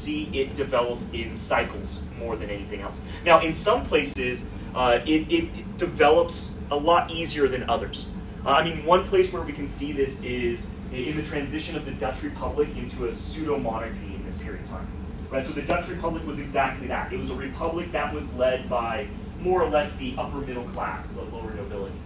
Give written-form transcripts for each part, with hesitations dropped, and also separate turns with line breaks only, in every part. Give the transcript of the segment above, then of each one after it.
see it develop in cycles more than anything else. Now, in some places, it develops a lot easier than others. One place where we can see this is in the transition of the Dutch Republic into a pseudo-monarchy in this period of time. Right? So the Dutch Republic was exactly that. It was a republic that was led by more or less the upper middle class, the lower nobility.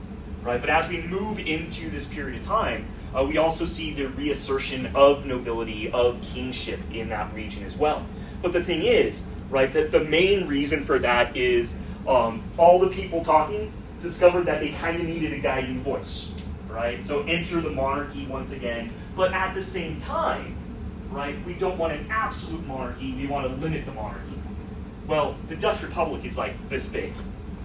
Right? But as we move into this period of time, we also see the reassertion of nobility, of kingship in that region as well. But the thing is, right, that the main reason for that is all the people talking discovered that they kind of needed a guiding voice, right? So enter the monarchy once again, but at the same time, right, we don't want an absolute monarchy, we want to limit the monarchy. Well, the Dutch Republic is like this big,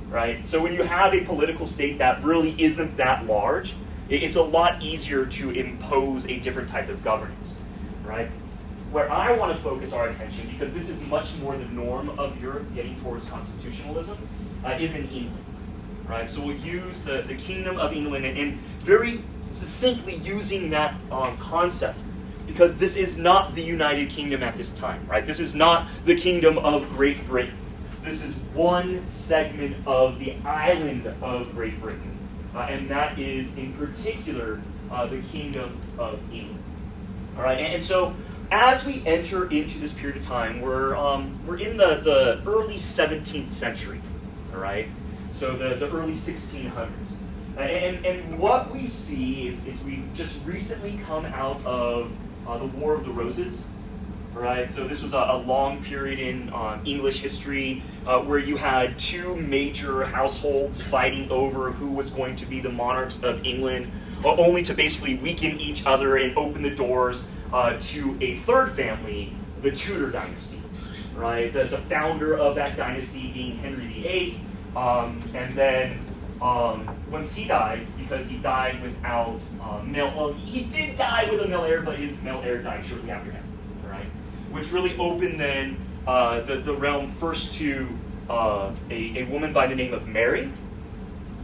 right? So when you have a political state that really isn't that large, it's a lot easier to impose a different type of governance, right? Where I want to focus our attention, because this is much more the norm of Europe getting towards constitutionalism, is in England. Right, so we'll use the Kingdom of England and very succinctly using that concept, because this is not the United Kingdom at this time, right? This is not the Kingdom of Great Britain. This is one segment of the island of Great Britain, and that is in particular the Kingdom of England. All right, and so as we enter into this period of time, we're in the early 17th century, all right? So the early 1600s. And what we see is we've just recently come out of the War of the Roses. Right? So this was a long period in English history where you had two major households fighting over who was going to be the monarchs of England, only to basically weaken each other and open the doors to a third family, the Tudor dynasty. Right? The founder of that dynasty being Henry VIII. And then once he died, because he died without he did die with a male heir, but his male heir died shortly after him, right? Which really opened then the realm first to a woman by the name of Mary,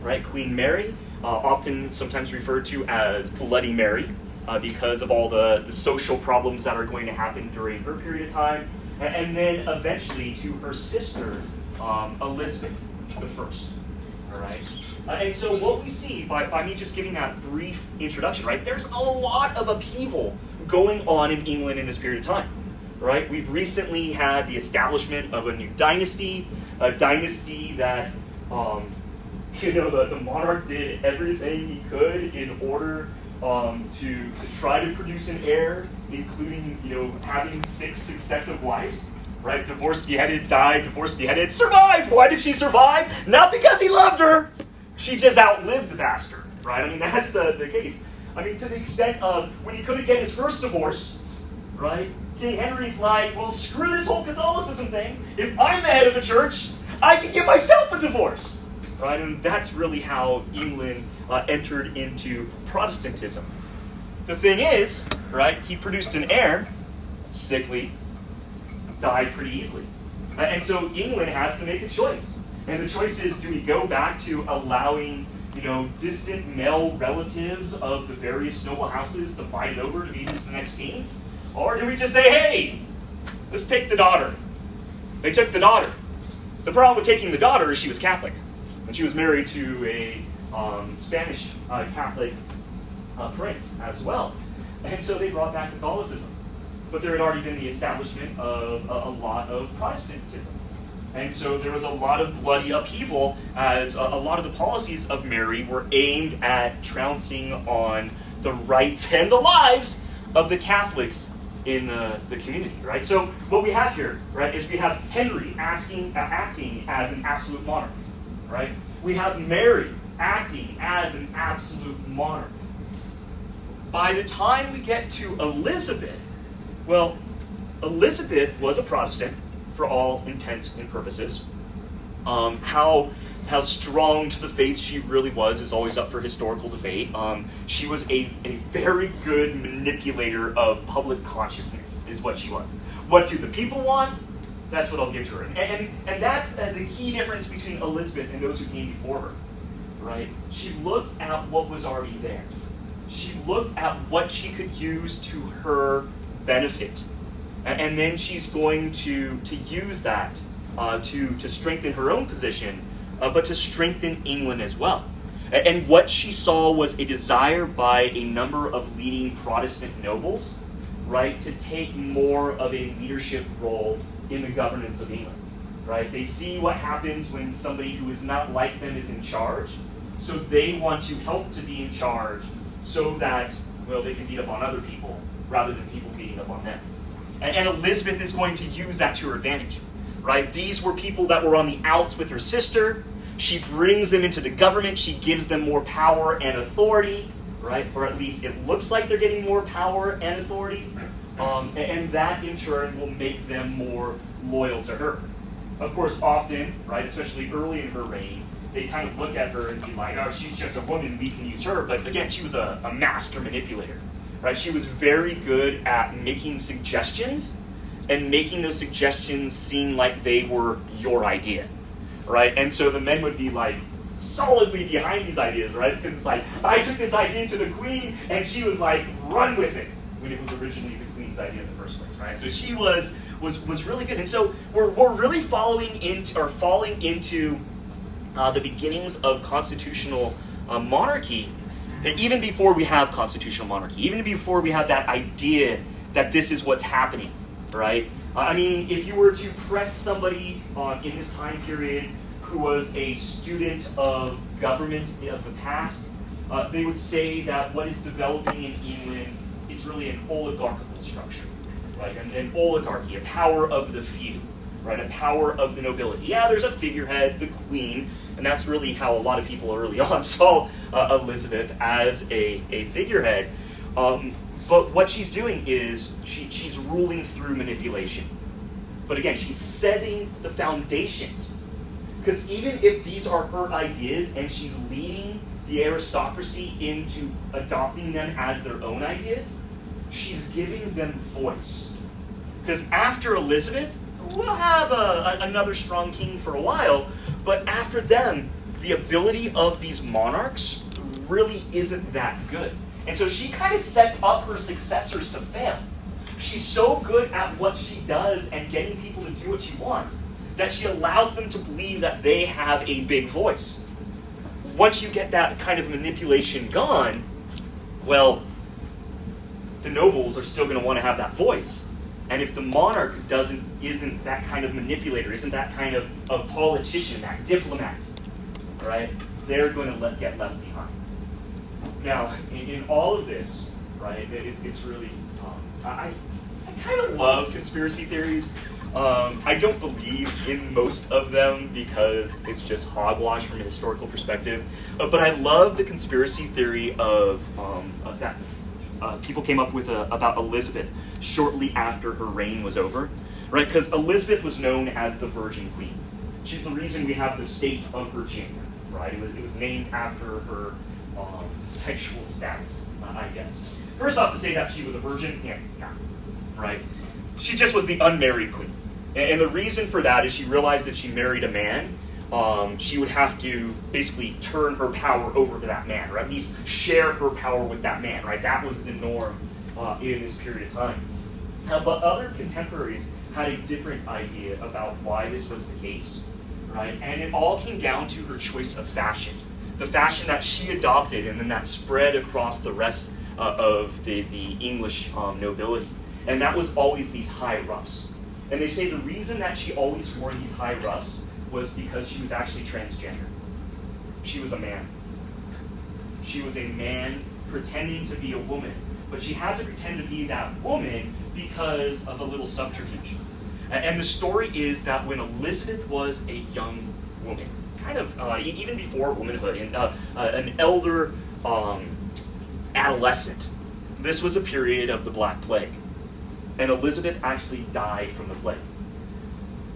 right? Queen Mary, often sometimes referred to as Bloody Mary, because of all the social problems that are going to happen during her period of time, and then eventually to her sister, Elizabeth the First. All right, and so what we see by me just giving that brief introduction, right? There's a lot of upheaval going on in England in this period of time, right? We've recently had the establishment of a new dynasty, a dynasty that, the monarch did everything he could in order to try to produce an heir, including having 6 successive wives. Right, divorced, beheaded, died, divorced, beheaded, survived. Why did she survive? Not because he loved her. She just outlived the bastard, right? That's the case. To the extent of when he couldn't get his first divorce, right? King Henry's like, well, screw this whole Catholicism thing. If I'm the head of the church, I can give myself a divorce, right? And that's really how England entered into Protestantism. The thing is, right, he produced an heir, sickly, died pretty easily. And so England has to make a choice. And the choice is, do we go back to allowing, distant male relatives of the various noble houses to fight it over to be who's the next king? Or do we just say, hey, let's take the daughter? They took the daughter. The problem with taking the daughter is she was Catholic. And she was married to a Spanish Catholic prince as well. And so they brought back Catholicism. But there had already been the establishment of a lot of Protestantism. And so there was a lot of bloody upheaval as a lot of the policies of Mary were aimed at trouncing on the rights and the lives of the Catholics in the community, right? So what we have here, right, is we have Henry acting as an absolute monarch, right? We have Mary acting as an absolute monarch. By the time we get to Elizabeth, well, Elizabeth was a Protestant for all intents and purposes. How strong to the faith she really was is always up for historical debate. She was a very good manipulator of public consciousness, is what she was. What do the people want? That's what I'll give to her. And that's the key difference between Elizabeth and those who came before her, right? She looked at what was already there. She looked at what she could use to her benefit. And then she's going to use that to strengthen her own position, but to strengthen England as well. And what she saw was a desire by a number of leading Protestant nobles, right, to take more of a leadership role in the governance of England, right? They see what happens when somebody who is not like them is in charge, so they want to help to be in charge so that, well, they can beat up on other people rather than people beating up on them. And Elizabeth is going to use that to her advantage, right? These were people that were on the outs with her sister. She brings them into the government. She gives them more power and authority, right? Or at least it looks like they're getting more power and authority. And that in turn will make them more loyal to her. Of course, often, right, especially early in her reign, they kind of look at her and be like, oh, she's just a woman, we can use her. But again, she was a master manipulator, right? She was very good at making suggestions and making those suggestions seem like they were your idea, right? And so the men would be like solidly behind these ideas, right? Because it's like, I took this idea to the queen and she was like, run with it, when it was originally the queen's idea in the first place, right? So she was really good. And so we're really falling into the beginnings of constitutional monarchy, even before we have constitutional monarchy, even before we have that idea that this is what's happening, right? I mean, if you were to press somebody in this time period who was a student of government of the past, they would say that what is developing in England is really an oligarchical structure, right? An oligarchy, a power of the few, right? A power of the nobility. Yeah, there's a figurehead, the queen, and that's really how a lot of people early on saw Elizabeth as a figurehead. But what she's doing is she's ruling through manipulation. But again, she's setting the foundations. Because even if these are her ideas and she's leading the aristocracy into adopting them as their own ideas, she's giving them voice. Because after Elizabeth, we'll have another strong king for a while, but after them, the ability of these monarchs really isn't that good. And so she kind of sets up her successors to fail. She's so good at what she does and getting people to do what she wants that she allows them to believe that they have a big voice. Once you get that kind of manipulation gone, well, the nobles are still going to want to have that voice. And if the monarch isn't that kind of manipulator, isn't that kind of politician, that diplomat, right, they're going to get left behind. Now, in all of this, right, it's really, I kind of love conspiracy theories. I don't believe in most of them because it's just hogwash from a historical perspective. But I love the conspiracy theory of that people came up with about Elizabeth shortly after her reign was over, right? Because Elizabeth was known as the Virgin Queen. She's the reason we have the state of Virginia, right? It was named after her sexual status, I guess. First off, to say that she was a virgin, no, right? She just was the unmarried queen. And the reason for that is she realized if she married a man, she would have to basically turn her power over to that man, or at least share her power with that man, right? That was the norm in this period of time. But other contemporaries had a different idea about why this was the case, right? And it all came down to her choice of fashion. The fashion that she adopted and then that spread across the rest of the English nobility. And that was always these high ruffs. And they say the reason that she always wore these high ruffs was because she was actually transgender. She was a man. She was a man pretending to be a woman. But she had to pretend to be that woman because of a little subterfuge. And the story is that when Elizabeth was a young woman, kind of even before womanhood, and an elder adolescent, this was a period of the Black Plague. And Elizabeth actually died from the plague.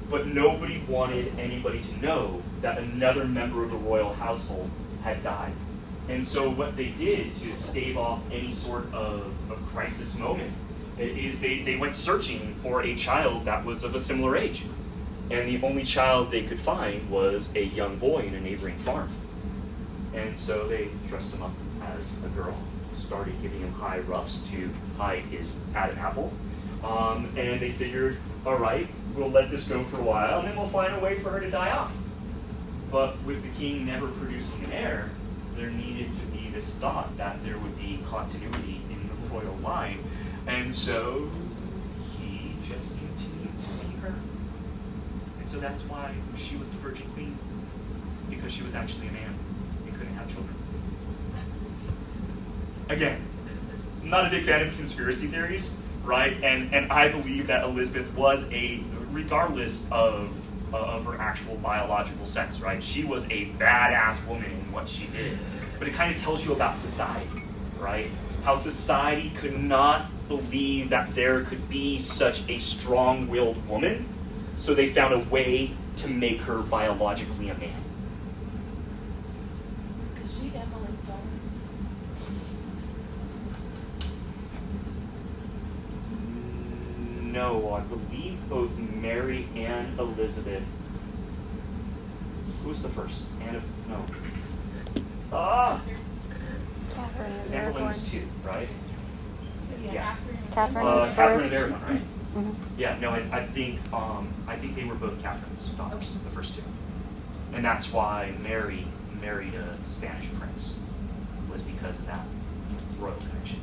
But nobody wanted anybody to know that another member of the royal household had died. And so what they did to stave off any sort of crisis moment is they went searching for a child that was of a similar age. And the only child they could find was a young boy in a neighboring farm. And so they dressed him up as a girl, started giving him high ruffs to hide his Adam apple. And they figured, all right, we'll let this go for a while, and then we'll find a way for her to die off. But with the king never producing an heir, there needed to be this thought that there would be continuity in the royal line. And so he just continued to be her. And so that's why she was the Virgin Queen, because she was actually a man and couldn't have children. Again, I'm not a big fan of conspiracy theories, right? And I believe that Elizabeth was regardless of her actual biological sex, right? She was a badass woman in what she did. But it kind of tells you about society, right? How society could not believe that there could be such a strong-willed woman, so they found a way to make her biologically a man.
Is she Emily's daughter?
No, I believe both Mary and Elizabeth. Who was the first? Anna? No.
Catherine is
Evelyn was
Aragorn.
2, right?
Yeah.
Catherine was
Catherine
first.
and Aragon, right?
Mm-hmm.
Yeah, no, I think they were both Catherine's daughters, the first 2. And that's why Mary married a Spanish prince, was because of that royal connection.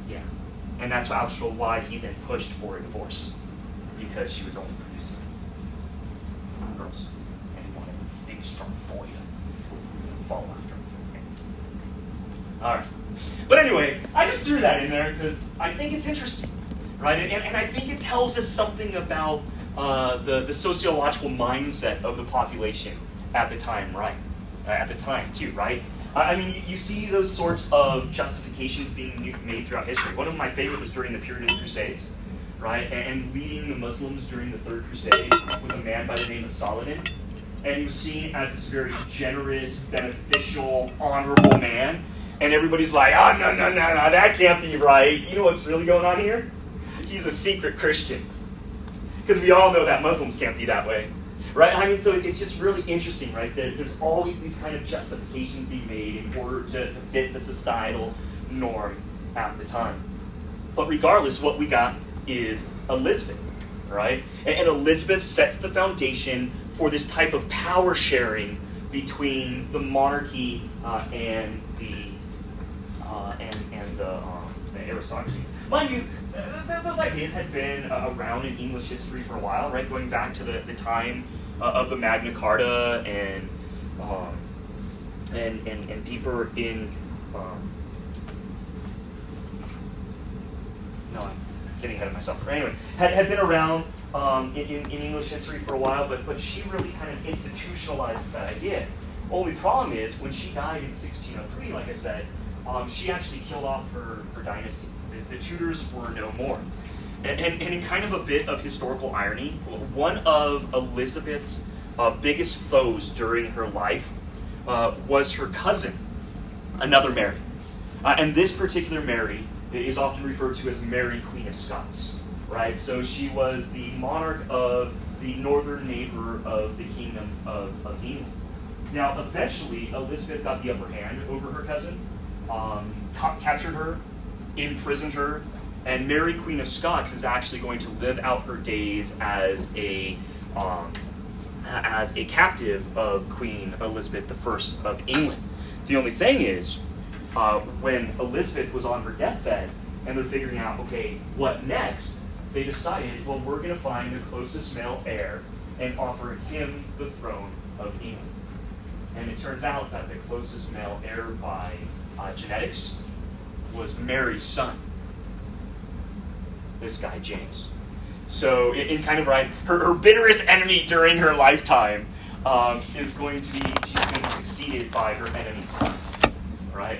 Yeah. And that's actually why he then pushed for a divorce, because she was only producing girls, and he wanted a big, strong boy to follow after. All right. But anyway, I just threw that in there because I think it's interesting, right? And I think it tells us something about the sociological mindset of the population at the time, right? At the time, too, right? I mean, you see those sorts of justifications being made throughout history. One of my favorite was during the period of the Crusades, right? And leading the Muslims during the Third Crusade was a man by the name of Saladin. And he was seen as this very generous, beneficial, honorable man. And everybody's like, oh, no, that can't be right. You know what's really going on here? He's a secret Christian. Because we all know that Muslims can't be that way. Right? I mean, so it's just really interesting, right? There's always these kind of justifications being made in order to fit the societal norm at the time. But regardless, what we got is Elizabeth, right? And Elizabeth sets the foundation for this type of power sharing between the monarchy and the aristocracy. Mind you, those ideas had been around in English history for a while, right? Going back to the time of the Magna Carta and deeper in. No, I'm getting ahead of myself. But anyway, had been around in English history for a while, but she really kind of institutionalizes that idea. Only problem is when she died in 1603, like I said, she actually killed off her dynasty. The Tudors were no more. And in kind of a bit of historical irony, one of Elizabeth's biggest foes during her life was her cousin, another Mary. And this particular Mary is often referred to as Mary, Queen of Scots, right? So she was the monarch of the northern neighbor of the Kingdom of England. Now, eventually, Elizabeth got the upper hand over her cousin, captured her, imprisoned her, and Mary, Queen of Scots, is actually going to live out her days as a captive of Queen Elizabeth I of England. The only thing is, when Elizabeth was on her deathbed and they're figuring out, okay, what next? They decided, well, we're going to find the closest male heir and offer him the throne of England. And it turns out that the closest male heir by genetics was Mary's son, this guy James. So in kind of right, her bitterest enemy during her lifetime she's going to be succeeded by her enemy's son, right?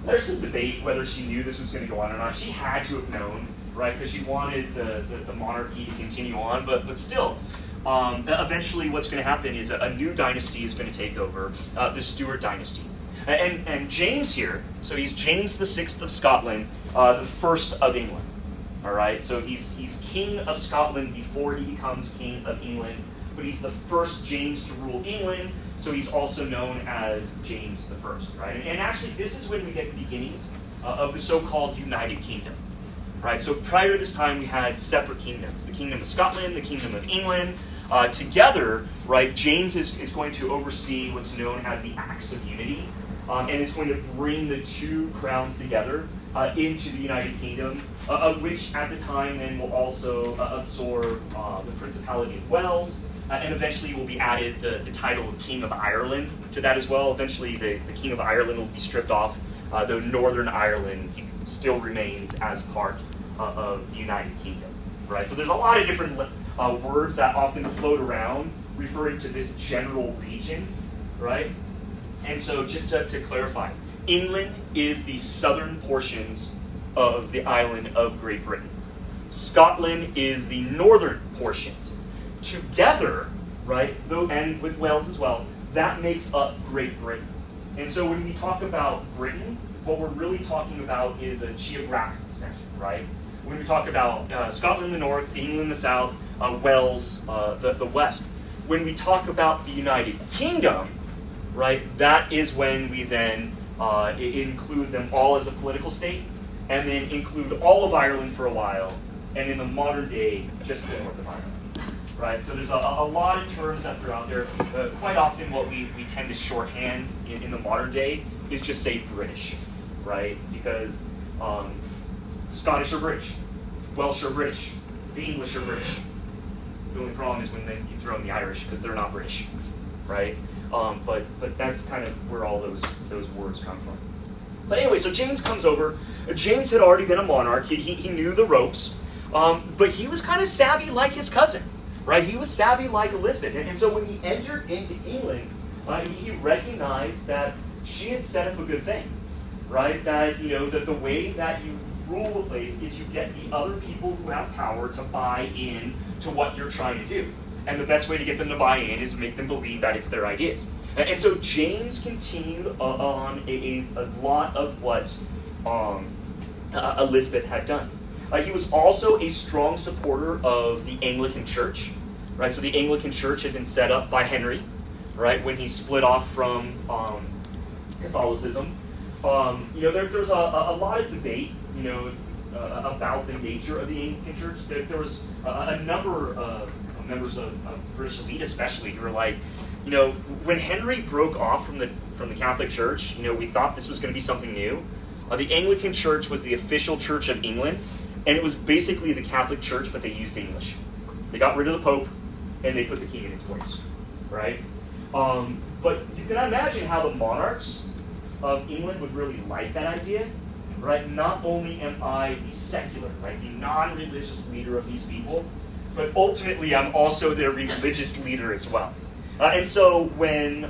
There's some debate whether she knew this was going to go on or not. She had to have known, right? Because she wanted the monarchy to continue on, but still. Eventually what's going to happen is a new dynasty is going to take over, the Stuart dynasty. And James here, so he's James the Sixth of Scotland, the first of England. All right, so he's king of Scotland before he becomes king of England, but he's the first James to rule England, so he's also known as James the First, right? And actually, this is when we get the beginnings of the so-called United Kingdom. right? So prior to this time, we had separate kingdoms: the Kingdom of Scotland, the Kingdom of England. Together, right? James is going to oversee what's known as the Acts of Unity, and it's going to bring the two crowns together into the United Kingdom, of which at the time then will also absorb the Principality of Wales, and eventually will be added the title of King of Ireland to that as well. Eventually the King of Ireland will be stripped off, though Northern Ireland still remains as part of the United Kingdom, right? So there's a lot of different words that often float around referring to this general region, right? And so just to clarify, England is the southern portions of the island of Great Britain. Scotland is the northern portions. Together, right, though, and with Wales as well, that makes up Great Britain. And so when we talk about Britain, what we're really talking about is a geographical section, right? When we talk about Scotland the north, England the south, Wales the west. When we talk about the United Kingdom, right, that is when we then include them all as a political state, and then include all of Ireland for a while, and in the modern day, just the north of Ireland. Right, so there's a lot of terms that are out there. Quite often what we tend to shorthand in the modern day is just say British, right? Because Scottish are British, Welsh are British, the English are British. The only problem is when you throw in the Irish, because they're not British, right? But that's kind of where all those words come from. But anyway, so James comes over. James had already been a monarch. He knew the ropes, but he was kind of savvy like his cousin. Right, he was savvy like Elizabeth, and so when he entered into England, he recognized that she had set up a good thing, right? That that the way that you rule a place is you get the other people who have power to buy in to what you're trying to do, and the best way to get them to buy in is make them believe that it's their ideas. And so James continued on a lot of what Elizabeth had done. He was also a strong supporter of the Anglican Church, right? So the Anglican Church had been set up by Henry, right, when he split off from Catholicism. There's a lot of debate, about the nature of the Anglican Church. There was a number of members of British elite, especially, who were like, when Henry broke off from the Catholic Church, we thought this was going to be something new. The Anglican Church was the official church of England. And it was basically the Catholic Church, but they used English. They got rid of the Pope, and they put the king in its place, right? But you can imagine how the monarchs of England would really like that idea, right? Not only am I the secular, right, the non-religious leader of these people, but ultimately I'm also their religious leader as well. And so when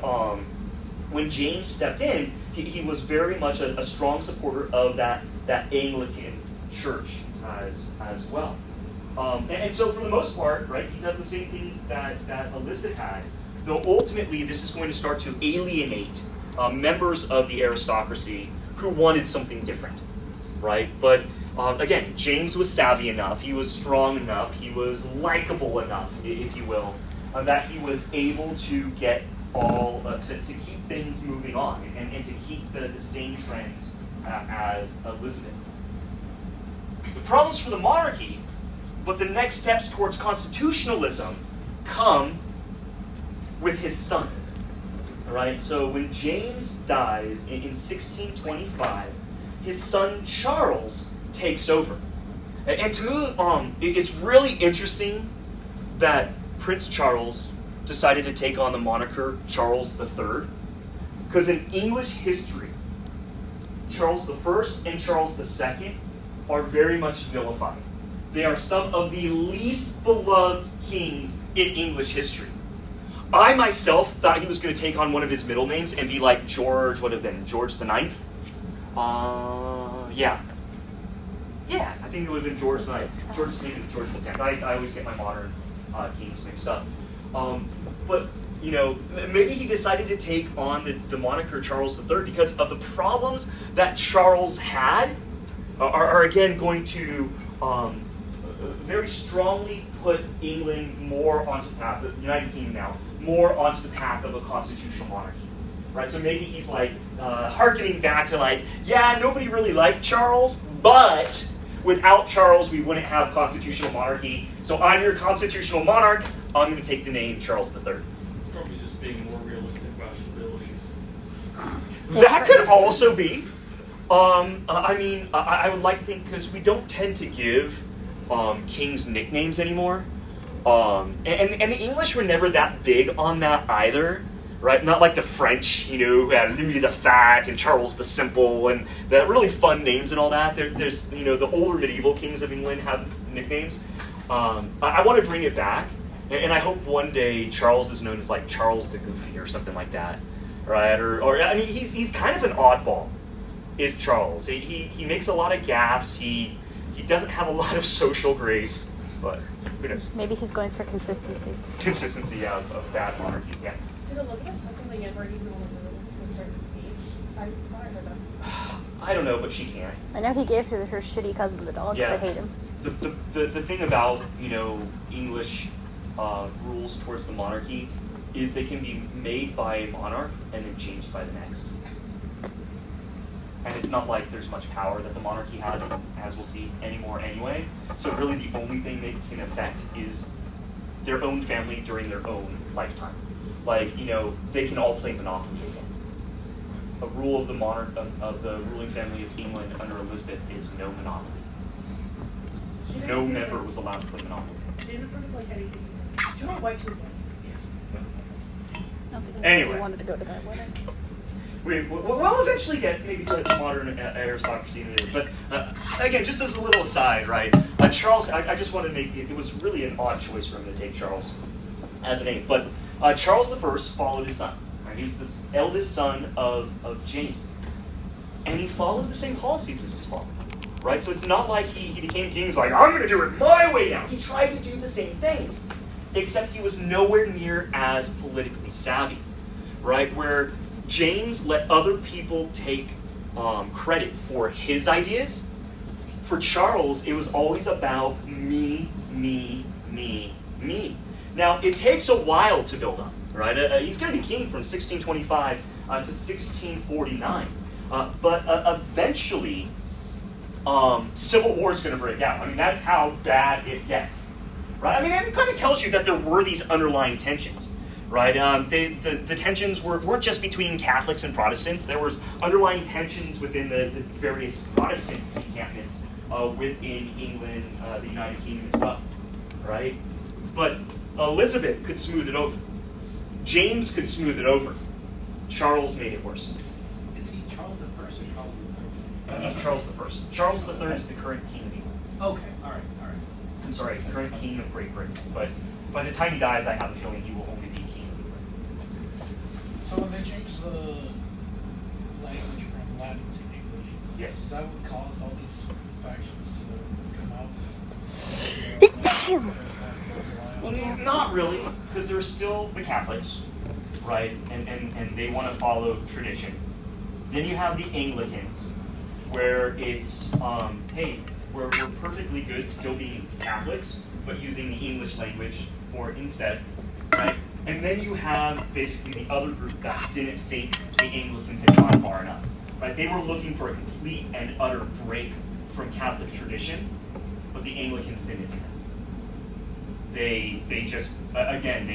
James stepped in, he was very much a strong supporter of that Anglican Church as well. And so for the most part, right, he does the same things that Elizabeth had, though ultimately this is going to start to alienate members of the aristocracy who wanted something different, right? But again, James was savvy enough, he was strong enough, he was likable enough, if you will, that he was able to get all, to keep things moving on and to keep the same trends as Elizabeth. The problems for the monarchy, but the next steps towards constitutionalism come with his son. All right, so when James dies in 1625, his son Charles takes over. And to me, it's really interesting that Prince Charles decided to take on the moniker Charles III, because in English history, Charles I and Charles II are very much vilified. They are some of the least beloved kings in English history. I myself thought he was going to take on one of his middle names and be like George, what would have been, George the Ninth? Yeah, I think it would have been George the Ninth. Maybe George the Tenth. I always get my modern kings mixed up. But maybe he decided to take on the moniker Charles III because of the problems that Charles had are again going to very strongly put England more onto the path, the United Kingdom now, more onto the path of a constitutional monarchy. Right? So maybe he's like hearkening back to nobody really liked Charles, but without Charles, we wouldn't have constitutional monarchy. So I'm your constitutional monarch. I'm going to take the name Charles III.
It's probably just being more realistic about his abilities.
That could also be. I would like to think, because we don't tend to give kings nicknames anymore. And the English were never that big on that either, right? Not like the French, who had Louis the Fat and Charles the Simple and the really fun names and all that. There's the older medieval kings of England have nicknames. I want to bring it back, and I hope one day Charles is known as like Charles the Goofy or something like that, right? Or he's kind of an oddball, is Charles. He makes a lot of gaffes. He doesn't have a lot of social grace, but who knows?
Maybe he's going for consistency.
Consistency of bad monarchy, yeah.
Did Elizabeth have something in where he could only rule to a certain age? I thought I heard that.
I don't know, but she can.
I know he gave her shitty cousin the dogs.
Yeah.
They hate him.
The thing about English rules towards the monarchy is they can be made by a monarch and then changed by the next. And it's not like there's much power that the monarchy has, as we'll see, anymore anyway. So really the only thing they can affect is their own family during their own lifetime. Like, they can all play Monopoly again. A rule of the of the ruling family of England under Elizabeth is no Monopoly. No member was allowed to play Monopoly.
She didn't approve like anything. She went white Tuesday.
I don't think
Anyway.
he wanted to go to that wedding.
We'll eventually get maybe to modern aristocracy in there. But again, just as a little aside, right? Charles, I just want to make it was really an odd choice for him to take Charles as a name. But Charles I followed his son. Right? He was the eldest son of James. And he followed the same policies as his father. Right? So it's not like he became king. He's like, I'm going to do it my way now. He tried to do the same things. Except he was nowhere near as politically savvy. Right? Where James let other people take credit for his ideas. For Charles, it was always about me, me, me, me. Now, it takes a while to build up, right? He's going to be king from 1625 to 1649. But eventually, civil war is going to break out. I mean, that's how bad it gets, right? I mean, it kind of tells you that there were these underlying tensions. Right, the tensions weren't just between Catholics and Protestants. There was underlying tensions within the various Protestant encampments within England, the United Kingdom as well. Right, but Elizabeth could smooth it over. James could smooth it over. Charles made it worse.
Is he Charles the First or Charles the Third?
He's Charles the First. Charles the Third is the current king of England.
Okay, all right.
I'm sorry, current king of Great Britain. But by the time he dies, I have a feeling he will only be king.
So when they changed the language from Latin to English,
Yes.
is that what caused all these factions to come out?
Not really, because there's still the Catholics, right? And they want to follow tradition. Then you have the Anglicans, where it's, hey, we're perfectly good still being Catholics, but using the English language for instead, right? And then you have basically the other group that didn't think the Anglicans had gone far enough, right? They were looking for a complete and utter break from Catholic tradition, but the Anglicans didn't do that. They just, again,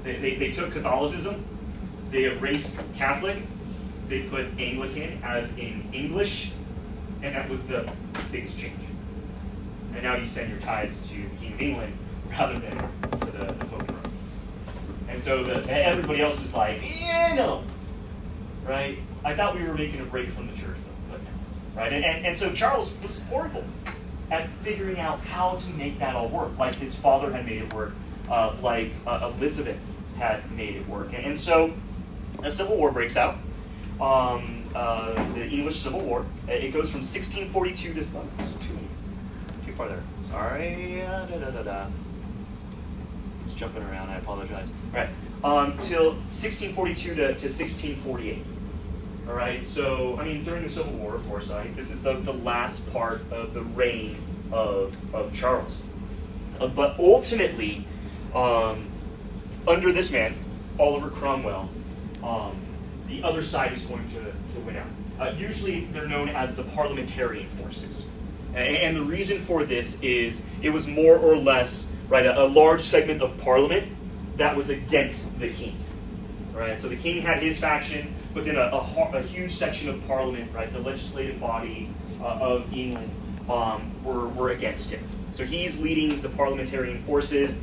they took Catholicism, they erased Catholic, they put Anglican as in English, and that was the biggest change. And now you send your tithes to the King of England rather than to the Pope of Rome. And so everybody else was like, yeah, no, right? I thought we were making a break from the church, but no, right? And so Charles was horrible at figuring out how to make that all work, like his father had made it work, like Elizabeth had made it work. And so a civil war breaks out, the English Civil War. It goes from 1642 to, too far there. Sorry, It's jumping around, I apologize. All right, till 1642 to 1648. All right, so, I mean, during the Civil War, of course, this is the last part of the reign of Charles. But ultimately, under this man, Oliver Cromwell, the other side is going to win out. Usually, they're known as the parliamentarian forces. And the reason for this is it was more or less, right, a large segment of Parliament that was against the king. Right? So the king had his faction, but then a huge section of Parliament, right, the legislative body of England, were against him. So he's leading the parliamentarian forces.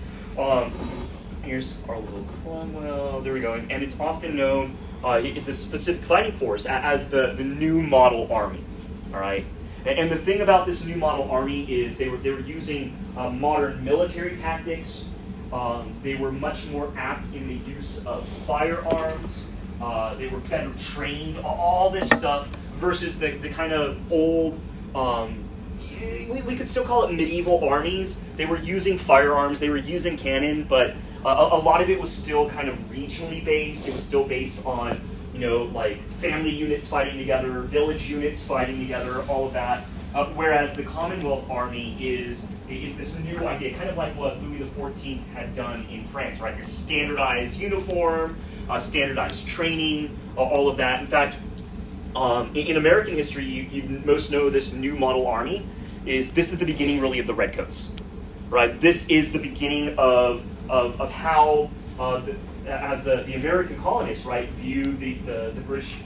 Here's our little Cromwell. There we go. And it's often known, the specific fighting force, as the New Model Army. All right. And the thing about this New Model Army is they were using modern military tactics. They were much more apt in the use of firearms. They were better trained. All this stuff versus the kind of old. We could still call it medieval armies. They were using firearms. They were using cannon, but a lot of it was still kind of regionally based. It was still based on, like family units fighting together, village units fighting together, all of that. Whereas the Commonwealth Army is this new idea, kind of like what Louis XIV had done in France, right? This standardized uniform, standardized training, all of that. In fact, in American history, you most know this New Model Army. This is the beginning, really, of the Redcoats, right? This is the beginning of how, as the American colonists, right, viewed the British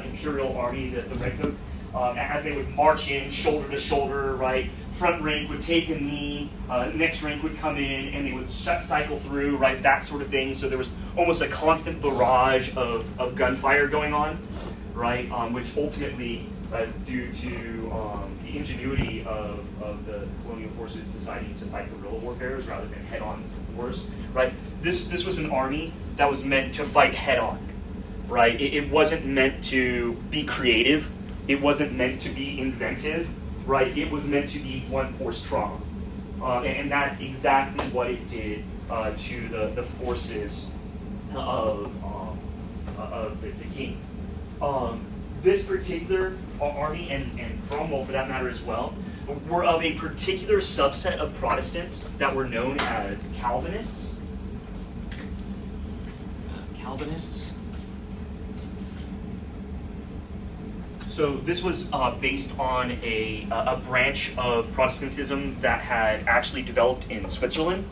Imperial Army, the Redcoats, as they would march in shoulder to shoulder, right? Front rank would take a knee, next rank would come in, and they would cycle through, right? That sort of thing. So there was almost a constant barrage of gunfire going on, right? Which ultimately, due to the ingenuity of the colonial forces deciding to fight guerrilla warfare rather than head-on wars, right? This was an army that was meant to fight head-on, right? It wasn't meant to be creative. It wasn't meant to be inventive, right? It was meant to be blunt force trauma. And that's exactly what it did to the forces of the king. This particular army, and Cromwell for that matter as well, were of a particular subset of Protestants that were known as Calvinists. So this was based on a branch of Protestantism that had actually developed in Switzerland.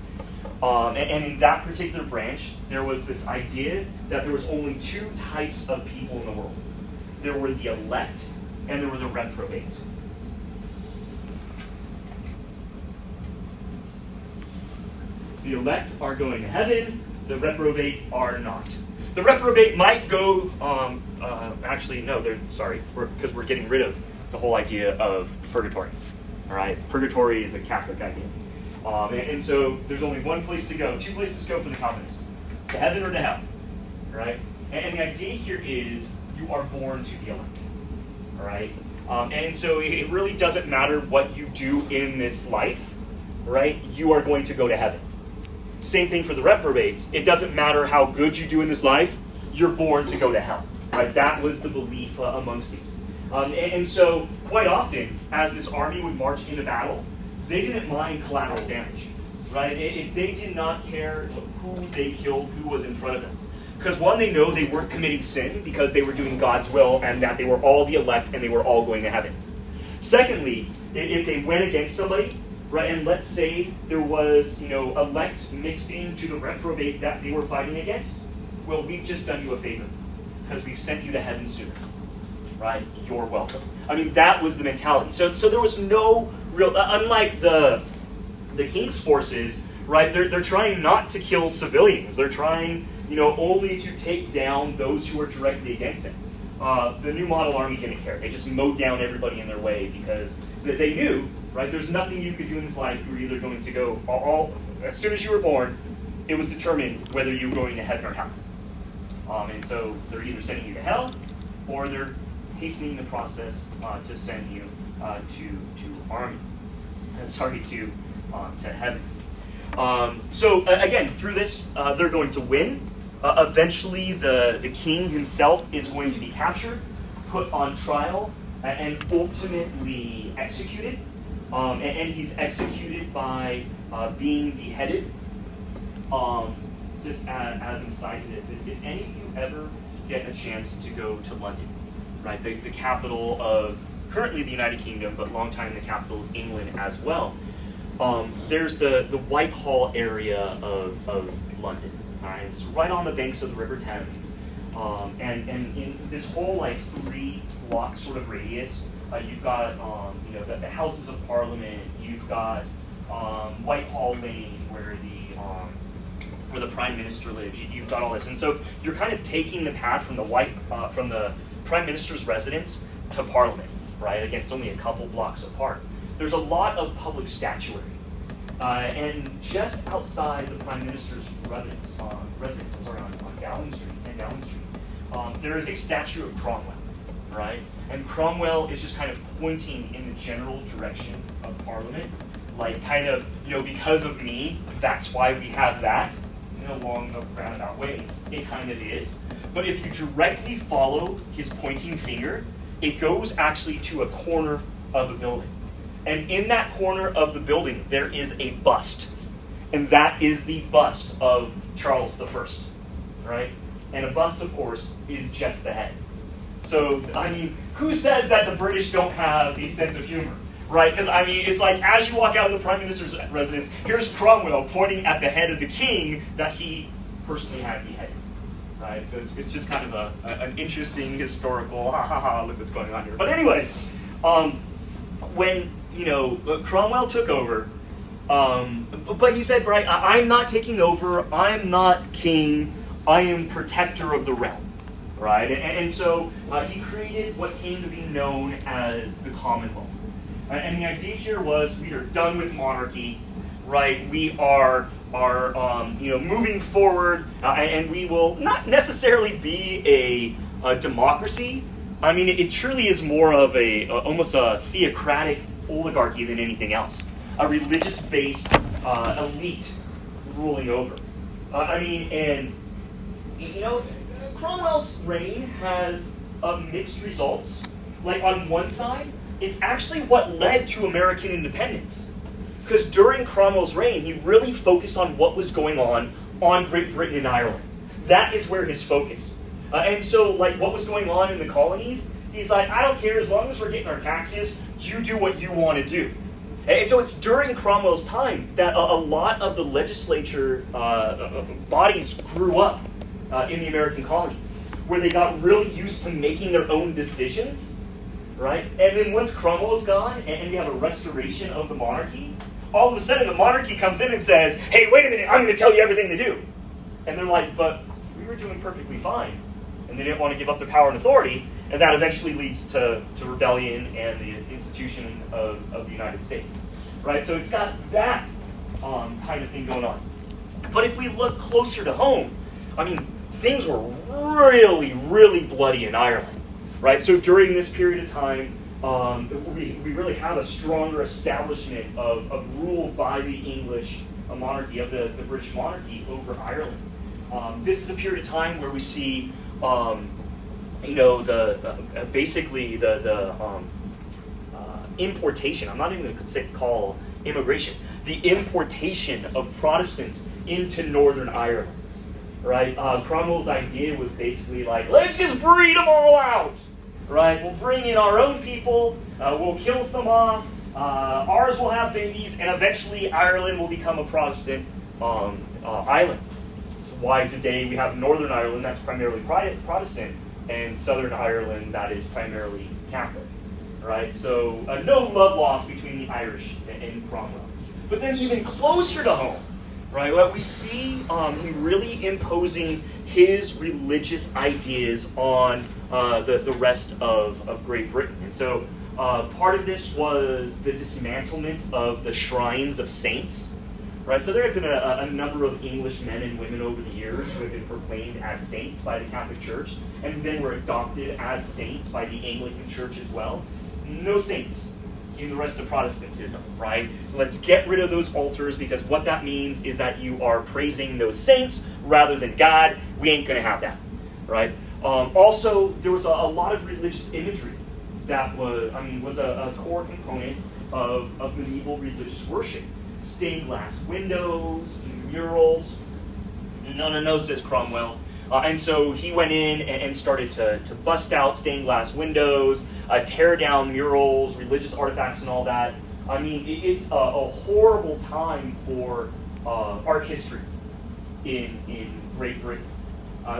And in that particular branch, there was this idea that there was only two types of people in the world. There were the elect, and there were the reprobate. The elect are going to heaven, the reprobate are not. The reprobate might go, actually, no, because we're getting rid of the whole idea of purgatory. All right, purgatory is a Catholic idea. And so there's only one place to go, two places to go for the Calvinists, to heaven or to hell. All right, and the idea here is you are born to the elect. All right, and so it really doesn't matter what you do in this life, right? You are going to go to heaven. Same thing for the reprobates. It doesn't matter how good you do in this life, you're born to go to hell. Right? That was the belief amongst these. And so quite often, as this army would march into battle, they didn't mind collateral damage. Right? They did not care who they killed, who was in front of them. Because one, they know they weren't committing sin because they were doing God's will and that they were all the elect and they were all going to heaven. Secondly, if they went against somebody, right, and let's say there was, elect mixed into the reprobate that they were fighting against, well, we've just done you a favor because we've sent you to heaven sooner, right? You're welcome. I mean, that was the mentality. So there was no real, unlike the king's forces, right? They're trying not to kill civilians. They're trying, only to take down those who are directly against them. The New Model Army didn't care. They just mowed down everybody in their way because they knew, right? There's nothing you could do in this life. You were either going to go all as soon as you were born, it was determined whether you were going to heaven or hell. And so they're either sending you to hell, or they're hastening the process to send you to army. To heaven. So again, through this, they're going to win. Eventually, the king himself is going to be captured, put on trial, and ultimately executed. And he's executed by being beheaded. Just as an aside to this, if any of you ever get a chance to go to London, right, the capital of currently the United Kingdom, but long time the capital of England as well. There's the Whitehall area of London. All right, it's right on the banks of the River Thames, and in this whole like 3-block sort of radius, you've got the Houses of Parliament. You've got Whitehall Lane, where the Prime Minister lives. You've got all this, and so you're kind of taking the path from the Prime Minister's residence to Parliament, right? Again, it's only a couple blocks apart. There's a lot of public statuary, and just outside the Prime Minister's residence, on Downing Street, there is a statue of Cromwell, right? And Cromwell is just kind of pointing in the general direction of Parliament, like kind of, because of me, that's why we have that, along a roundabout way. It kind of is. But if you directly follow his pointing finger, it goes actually to a corner of a building. And in that corner of the building, there is a bust. And that is the bust of Charles I, right? And a bust, of course, is just the head. So, who says that the British don't have a sense of humor, right? Because, it's like, as you walk out of the Prime Minister's residence, here's Cromwell pointing at the head of the king that he personally had beheaded, right? So it's just kind of an interesting historical, look what's going on here. But anyway, when, Cromwell took over, but he said, right, I'm not taking over, I'm not king, I am protector of the realm. Right, and so he created what came to be known as the Commonwealth. And the idea here was we are done with monarchy, right? We are moving forward, and we will not necessarily be a democracy. It truly is more of almost a theocratic oligarchy than anything else, a religious-based elite ruling over. Cromwell's reign has mixed results. Like on one side, it's actually what led to American independence. Because during Cromwell's reign, he really focused on what was going on Great Britain and Ireland. That is where his focus. And so, what was going on in the colonies, he's like, I don't care, as long as we're getting our taxes, you do what you want to do. And so it's during Cromwell's time that a lot of the legislature bodies grew up in the American colonies, where they got really used to making their own decisions, right? And then once Cromwell's gone and we have a restoration of the monarchy, all of a sudden the monarchy comes in and says, hey, wait a minute, I'm going to tell you everything to do. And they're like, but we were doing perfectly fine. And they didn't want to give up their power and authority, and that eventually leads to rebellion and the institution of the United States, right? So it's got that kind of thing going on. But if we look closer to home, things were really, really bloody in Ireland, right? So during this period of time, we really have a stronger establishment of rule by the English monarchy, of the British monarchy over Ireland. This is a period of time where we see, basically the importation. I'm not even going to call immigration. The importation of Protestants into Northern Ireland. Right, Cromwell's idea was basically like, let's just breed them all out, right? We'll bring in our own people, we'll kill some off, ours will have babies, and eventually Ireland will become a Protestant island. That's why today we have Northern Ireland that's primarily Protestant, and Southern Ireland that is primarily Catholic, right? So no love lost between the Irish and Cromwell. But then even closer to home, right? Well, we see him really imposing his religious ideas on the rest of Great Britain. And so part of this was the dismantlement of the shrines of saints, right? So there have been a number of English men and women over the years who have been proclaimed as saints by the Catholic Church and then were adopted as saints by the Anglican Church as well. No saints in the rest of Protestantism, right? Let's get rid of those altars, because what that means is that you are praising those saints rather than God. We ain't going to have that, right? Also, there was a lot of religious imagery that was a core component of medieval religious worship. Stained glass windows, murals. No, says Cromwell. And so he went in and started to bust out stained glass windows, tear down murals, religious artifacts, and all that. I mean, it's a horrible time for art history in Great Britain.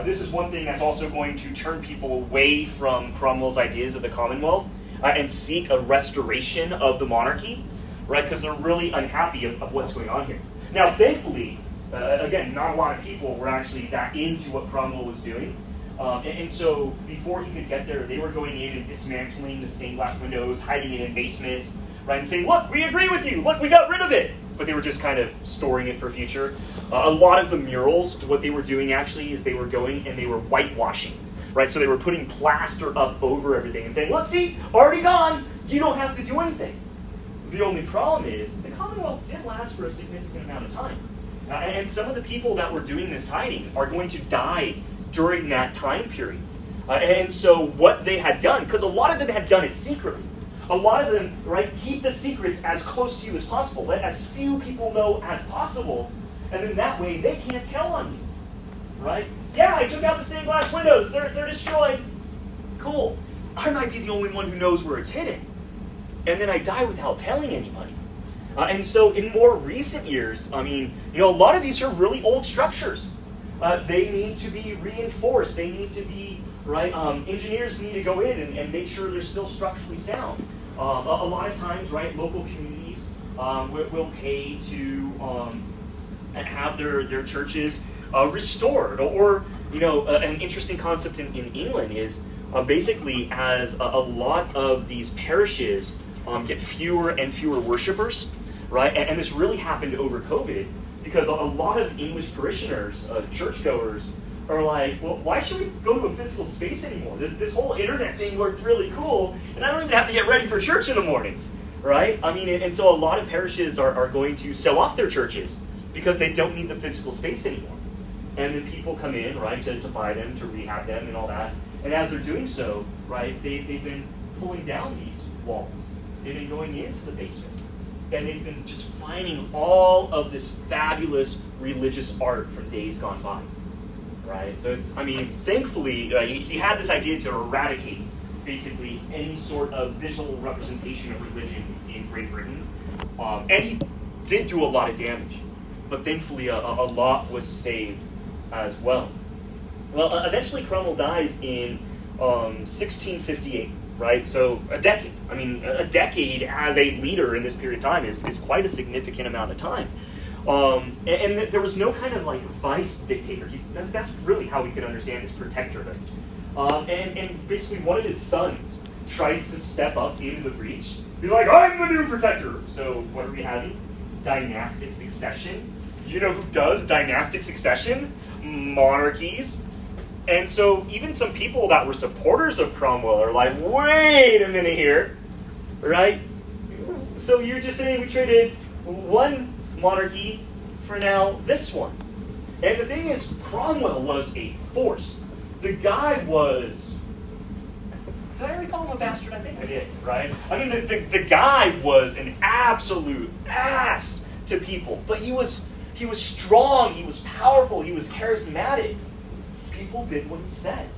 This is one thing that's also going to turn people away from Cromwell's ideas of the Commonwealth and seek a restoration of the monarchy, right? Because they're really unhappy of what's going on here. Now, thankfully, again, not a lot of people were actually that into what Cromwell was doing. And so before he could get there, they were going in and dismantling the stained glass windows, hiding it in basements, right? And saying, look, we agree with you. Look, we got rid of it. But they were just kind of storing it for future. A lot of the murals, what they were doing actually is they were going and they were whitewashing, right? So they were putting plaster up over everything and saying, look, see, already gone. You don't have to do anything. The only problem is the Commonwealth did last for a significant amount of time. And some of the people that were doing this hiding are going to die during that time period. And so what they had done, because a lot of them had done it secretly, a lot of them, right, keep the secrets as close to you as possible. Let as few people know as possible. And then that way they can't tell on you, right? Yeah, I took out the stained glass windows. They're destroyed. Cool. I might be the only one who knows where it's hidden. And then I die without telling anybody. And so in more recent years, I mean, a lot of these are really old structures. They need to be reinforced. They need to be, right, engineers need to go in and make sure they're still structurally sound. A lot of times, right, local communities will pay to have their churches restored. Or an interesting concept in England is basically as a lot of these parishes get fewer and fewer worshipers, right? And this really happened over COVID because a lot of English parishioners, churchgoers, are like, well, why should we go to a physical space anymore? This whole internet thing worked really cool, and I don't even have to get ready for church in the morning, right? I mean, and so a lot of parishes are going to sell off their churches because they don't need the physical space anymore. And then people come in, right, to buy them, to rehab them, and all that. And as they're doing so, right, they've been pulling down these walls. They've been going into the basements. And they've been just finding all of this fabulous religious art from days gone by. Right? So it's, I mean, thankfully, he had this idea to eradicate basically any sort of visual representation of religion in Great Britain. And he did do a lot of damage. But thankfully, a lot was saved as well. Well, eventually Cromwell dies in 1658, right? So a decade. I mean, a decade as a leader in this period of time is quite a significant amount of time. And there was no kind of like vice dictator. That's really how we could understand his protectorhood. And basically one of his sons tries to step up into the breach, be like, I'm the new protector. So what are we having? Dynastic succession. You know who does dynastic succession? Monarchies. And so even some people that were supporters of Cromwell are like, wait a minute here, right? So you're just saying we traded one monarchy for now this one. And the thing is, Cromwell was a force. The guy was, did I already call him a bastard? I think I did, right? I mean, the guy was an absolute ass to people, but he was strong, he was powerful, he was charismatic. People did what he said.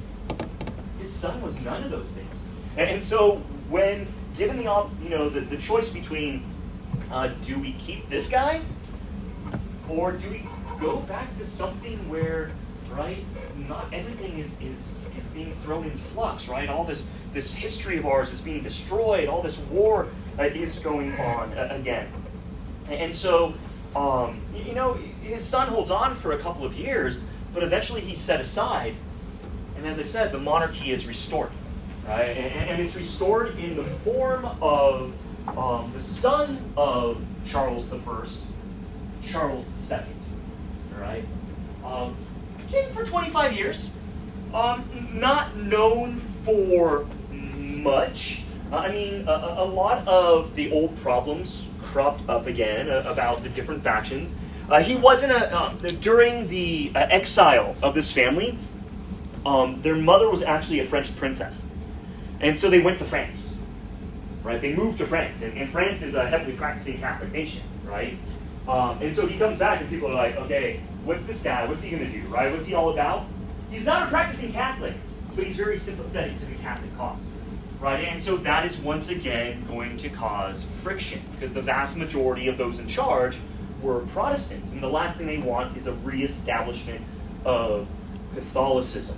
His son was none of those things. And so when given the choice between do we keep this guy or do we go back to something where, right, not everything is being thrown in flux, right? All this history of ours is being destroyed, all this war is going on again. And so his son holds on for a couple of years, but eventually he's set aside, and as I said, the monarchy is restored, right? And it's restored in the form of the son of Charles I, Charles II, right? King for 25 years, not known for much. I mean, a lot of the old problems cropped up again about the different factions. He wasn't during the exile of this family, their mother was actually a French princess. And so they went to France, right? They moved to France, and France is a heavily practicing Catholic nation, right? And so he comes back and people are like, okay, what's this guy? What's he going to do, right? What's he all about? he's not a practicing Catholic, but he's very sympathetic to the Catholic cause, right? And so that is once again going to cause friction, because the vast majority of those in charge were Protestants, and the last thing they want is a reestablishment of Catholicism.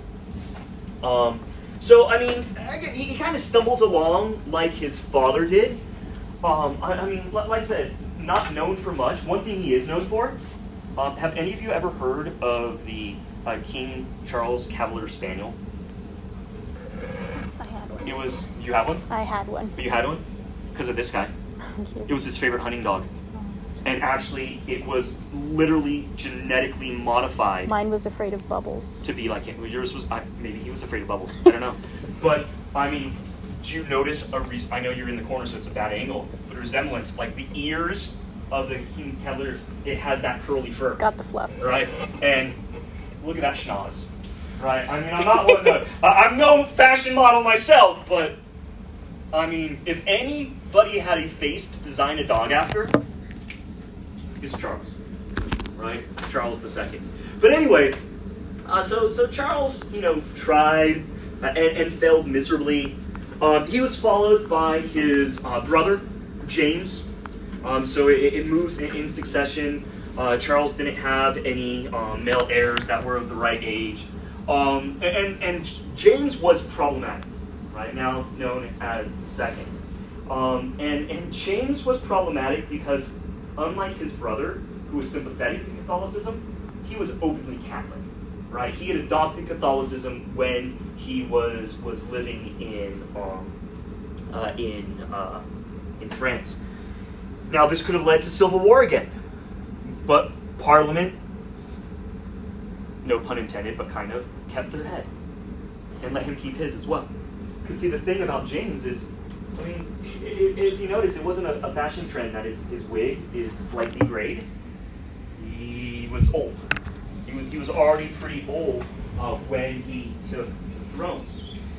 So, I mean, again, he kind of stumbles along like his father did. I mean, like I said, not known for much. One thing he is known for, have any of you ever heard of the King Charles Cavalier Spaniel?
I had one.
You have one?
I had one.
You had one? Because of this guy. It was his favorite hunting dog. And actually, it was literally genetically modified.
Mine was afraid of bubbles.
To be like him. Yours was, maybe he was afraid of bubbles. I don't know. But, I mean, do you notice I know you're in the corner, so it's a bad angle, but a resemblance, like the ears of the King Cavalier, it has that curly fur.
It's got the fluff.
Right? And look at that schnoz. Right? I mean, I'm no fashion model myself, but, I mean, if anybody had a face to design a dog after, it's Charles, right? Charles II. But anyway, so Charles, tried and failed miserably. He was followed by his brother, James. So it moves in succession. Charles didn't have any male heirs that were of the right age. And James was problematic, right? Now known as the second. And James was problematic because, unlike his brother, who was sympathetic to Catholicism, he was openly Catholic, right? He had adopted Catholicism when he was living in France. Now, this could have led to civil war again, but Parliament, no pun intended, but kind of, kept their head and let him keep his as well. Because see, the thing about James is, I mean, if you notice, it wasn't a fashion trend that his wig is slightly grayed. He was old. He was already pretty old when he took the throne.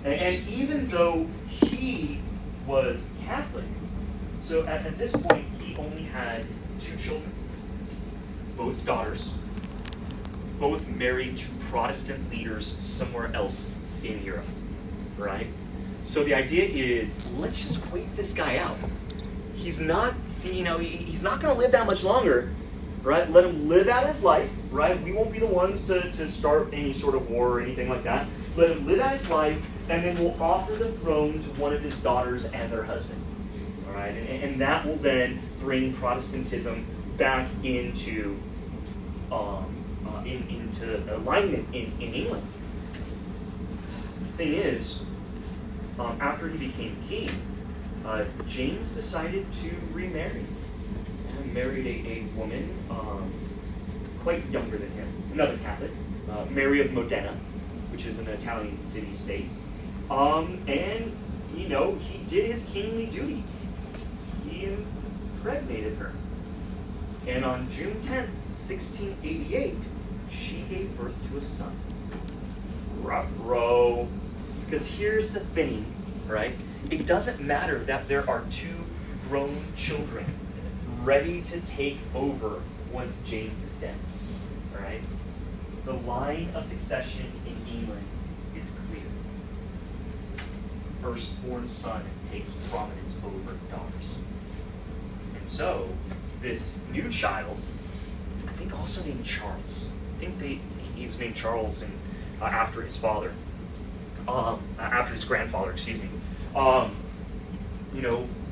And even though he was Catholic, so at this point, he only had 2 children. Both daughters, both married to Protestant leaders somewhere else in Europe, right? So the idea is, let's just wait this guy out. He's not, he's not going to live that much longer, right? Let him live out his life, right? We won't be the ones to start any sort of war or anything like that. Let him live out his life, and then we'll offer the throne to one of his daughters and their husband, all right? And that will then bring Protestantism back into alignment in England. The thing is, after he became king, James decided to remarry. He married a woman quite younger than him, another Catholic, Mary of Modena, which is an Italian city-state. And, he did his kingly duty. He impregnated her. And on June 10th, 1688, she gave birth to a son. Ruh-roh. Because here's the thing, right? It doesn't matter that there are 2 grown children ready to take over once James is dead, all right? The line of succession in England is clear. Firstborn son takes prominence over daughters. And so, this new child, I think also named Charles. I think he was named Charles after his father. After his grandfather, excuse me,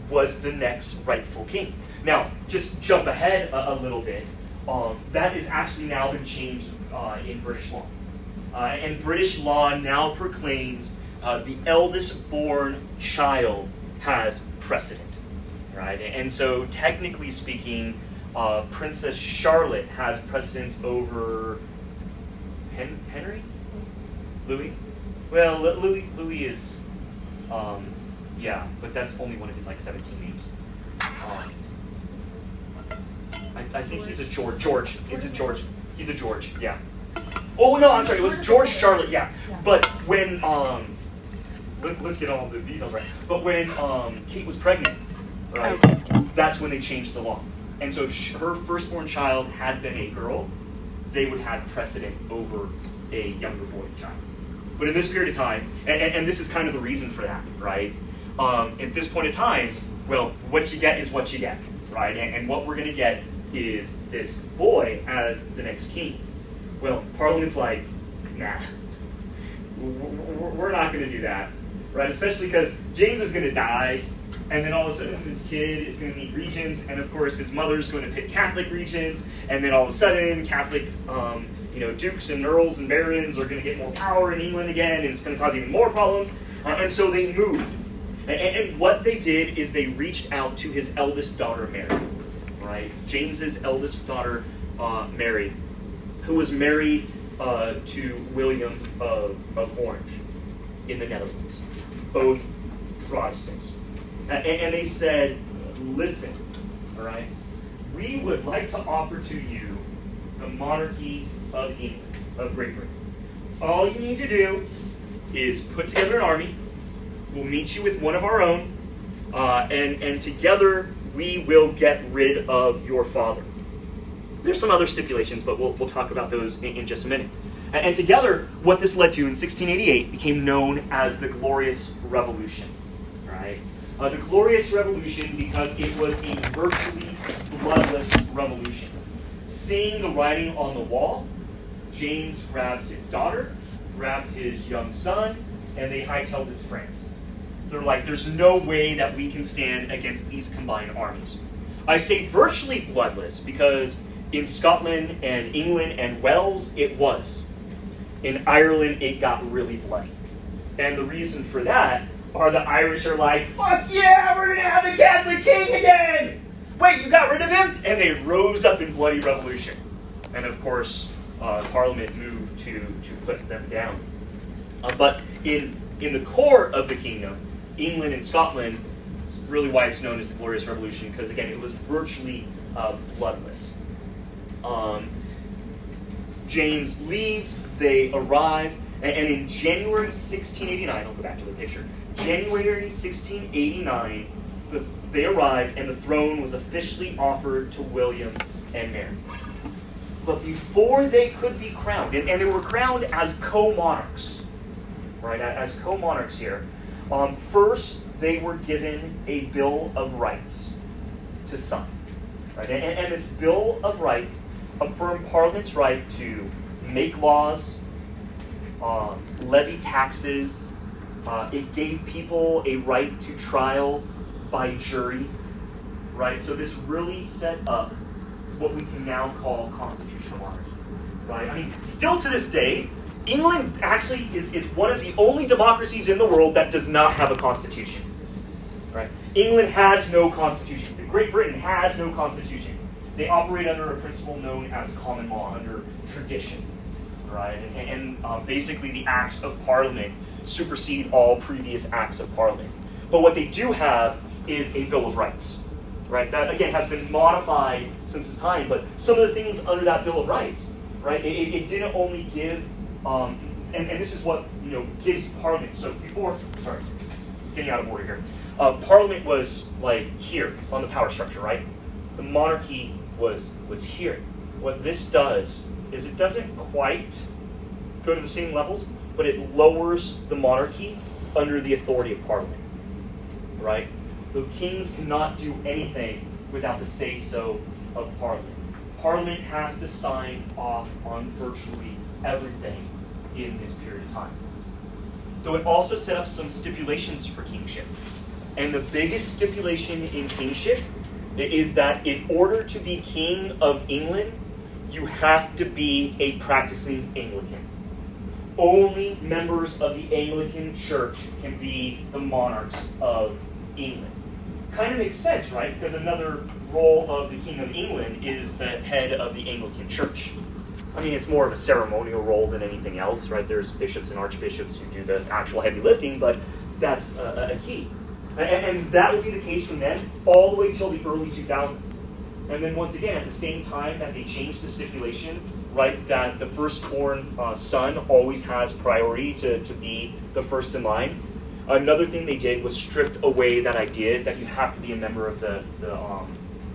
was the next rightful king. Now, just jump ahead a little bit. That has actually now been changed in British law. And British law now proclaims the eldest born child has precedent, right? And so, technically speaking, Princess Charlotte has precedence over Henry? Louis? Well, Louis is, but that's only one of his 17 names. I think he's a George. George. It's a George. He's a George. Yeah. Oh no, I'm sorry. It was George Charlotte. Yeah. But when let's get all the details right. But when Kate was pregnant, right? That's when they changed the law. And so if her firstborn child had been a girl, they would have precedent over a younger boy child. But in this period of time, and this is kind of the reason for that, right? At this point in time, well, what you get is what you get, right? And what we're going to get is this boy as the next king. Well, Parliament's like, nah, we're not going to do that, right? Especially because James is going to die, and then all of a sudden this kid is going to need regents, and of course his mother's going to pick Catholic regents, and then all of a sudden Catholic dukes and earls and barons are going to get more power in England again, and it's going to cause even more problems. And so they moved. And what they did is they reached out to his eldest daughter, Mary, right? James's eldest daughter, Mary, who was married to William of Orange in the Netherlands, both Protestants. And they said, listen, all right, we would like to offer to you the monarchy of England, of Great Britain. All you need to do is put together an army. We'll meet you with one of our own, and together we will get rid of your father. There's some other stipulations, but we'll talk about those in just a minute. And together, what this led to in 1688 became known as the Glorious Revolution, right? The Glorious Revolution because it was a virtually bloodless revolution. Seeing the writing on the wall, James grabbed his daughter, grabbed his young son, and they hightailed it to France. They're like, there's no way that we can stand against these combined armies. I say virtually bloodless because in Scotland and England and Wales, it was. In Ireland, it got really bloody. And the reason for that are the Irish are like, fuck yeah, we're going to have a Catholic king again! Wait, you got rid of him? And they rose up in bloody revolution. And of course, Parliament moved to put them down. But in the core of the kingdom, England and Scotland, is really why it's known as the Glorious Revolution, because again, it was virtually bloodless. James leaves, they arrive, and in January 1689, I'll go back to the picture, January 1689, they arrived and the throne was officially offered to William and Mary. But before they could be crowned, and they were crowned as co-monarchs, right, as co-monarchs here, first they were given a Bill of Rights to sign. Right? And this Bill of Rights affirmed Parliament's right to make laws, levy taxes. It gave people a right to trial by jury, right? So this really set up what we can now call constitutional monarchy, right? I mean, still to this day, England actually is one of the only democracies in the world that does not have a constitution, right? England has no constitution. Great Britain has no constitution. They operate under a principle known as common law, under tradition, right? And basically the acts of Parliament supersede all previous acts of Parliament. But what they do have is a Bill of Rights, right? That, again, has been modified since its time, but some of the things under that Bill of Rights, right, it didn't only give, and this is what, gives Parliament, so before, sorry, getting out of order here, Parliament was like here on the power structure, right? The monarchy was here. What this does is it doesn't quite go to the same levels, but it lowers the monarchy under the authority of Parliament, right? The kings cannot do anything without the say-so of Parliament. Parliament has to sign off on virtually everything in this period of time. Though it also set up some stipulations for kingship. And the biggest stipulation in kingship is that in order to be king of England, you have to be a practicing Anglican. Only members of the Anglican Church can be the monarchs of England. Kind of makes sense, right? Because another role of the King of England is the head of the Anglican Church. I mean, it's more of a ceremonial role than anything else, right? There's bishops and archbishops who do the actual heavy lifting, but that's a key. And that would be the case from then all the way till the early 2000s. And then once again, at the same time that they changed the stipulation, right, that the firstborn son always has priority to be the first in line, another thing they did was stripped away that idea that you have to be a member of the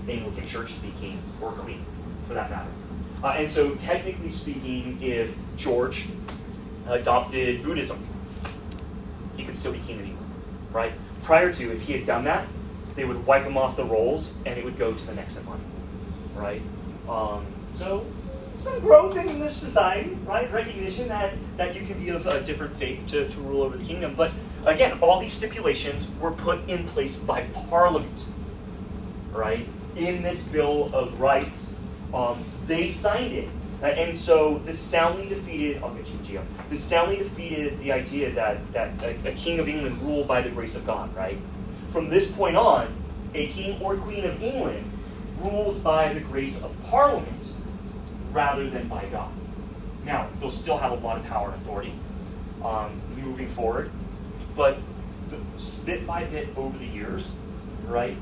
Anglican Church to be king or queen, for that matter. And so technically speaking, if George adopted Buddhism, he could still be king of England, right? Prior to, if he had done that, they would wipe him off the rolls and it would go to the next in line, right? So some growth in English society, right? Recognition that you can be of a different faith to rule over the kingdom. But again, all these stipulations were put in place by Parliament, right? In this Bill of Rights, they signed it. And so this soundly defeated, I'll get you, Gio. This soundly defeated the idea that a king of England ruled by the grace of God, right? From this point on, a king or queen of England rules by the grace of Parliament rather than by God. Now, they'll still have a lot of power and authority moving forward, but bit by bit over the years, right,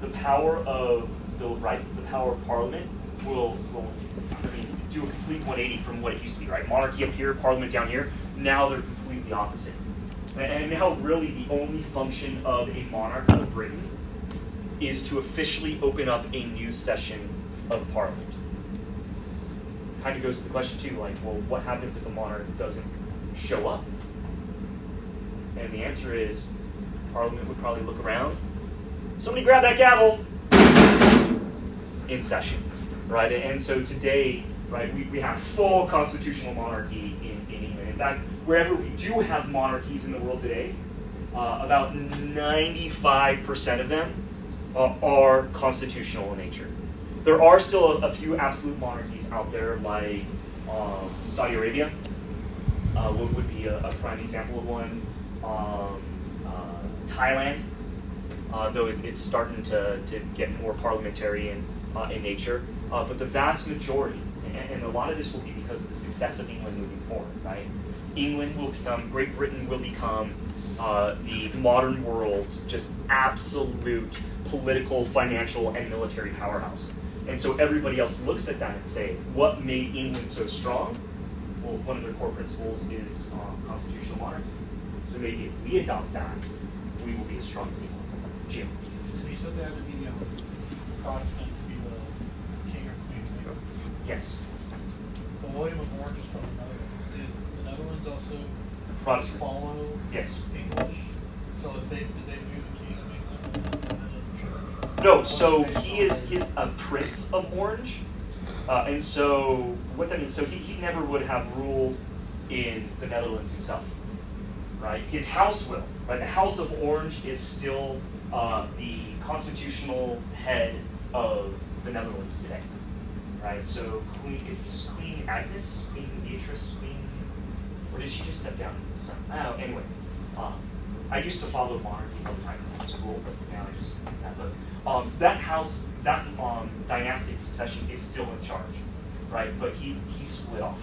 the power of Bill of Rights, the power of Parliament will do a complete 180 from what it used to be, right? Monarchy up here, Parliament down here. Now they're completely opposite. And now really the only function of a monarch of Britain is to officially open up a new session of Parliament. Kind of goes to the question too, like, well, what happens if a monarch doesn't show up? And the answer is, Parliament would probably look around. Somebody grab that gavel! In session, right? And so today, right, we have full constitutional monarchy in England. In fact, wherever we do have monarchies in the world today, about 95% of them are constitutional in nature. There are still a few absolute monarchies out there, like Saudi Arabia would be a prime example of one. Thailand, though it's starting to get more parliamentarian in nature. But the vast majority, and a lot of this will be because of the success of England moving forward, right? Great Britain will become the modern world's just absolute political, financial, and military powerhouse. And so everybody else looks at that and say, what made England so strong? Well, one of their core principles is constitutional monarchy. So maybe if we adopt that, we will be as strong as England. Jim.
So you said they had to be Protestant to be the king or queen, right?
Yes.
But William of Orange is from the Netherlands. Did the Netherlands also
Protestant.
follow
Yes.
English? So did they view the king of England as the church?
No, so he's a prince of Orange. And so what that means, so he never would have ruled in the Netherlands himself. Right? His house will. Right? The House of Orange is still the constitutional head of the Netherlands today. Right? So it's Queen Agnes, Queen Beatrice, or did she just step down? Anyway, I used to follow monarchies all the time in school, but now I just have to. That house, that dynastic succession is still in charge, right? But he split off.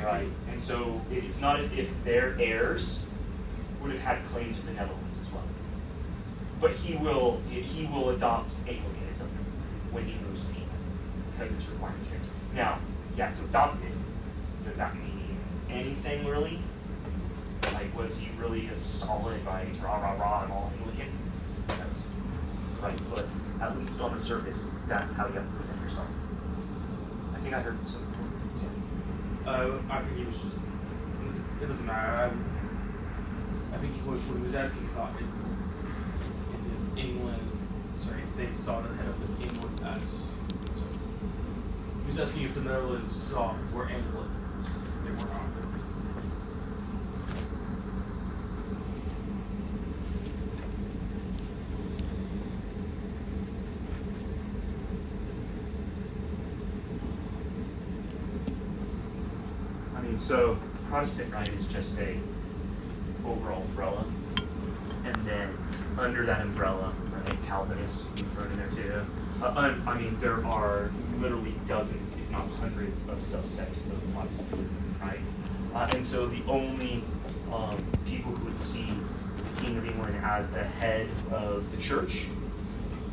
Right, and so it's not as if their heirs would have had claim to the Netherlands as well. But he will adopt Anglicanism when he moves to England because it's required here. Now, he has to adopt it. Does that mean anything really? Like, was he really a solid, like, rah and all Anglican? Who knows? Right, but at least on the surface, that's how you have to present yourself. I think I heard so.
I think he was just. It doesn't matter. I think what he was asking is if England. Sorry, if they saw the head of England as. So he was asking if the Netherlands saw were Anglicans. They were not.
So Protestant, right, is just a overall umbrella, and then under that umbrella, right, Calvinists thrown in there too. I mean, there are literally dozens, if not hundreds, of subsects of Protestantism, right? And so the only people who would see the King of England as the head of the church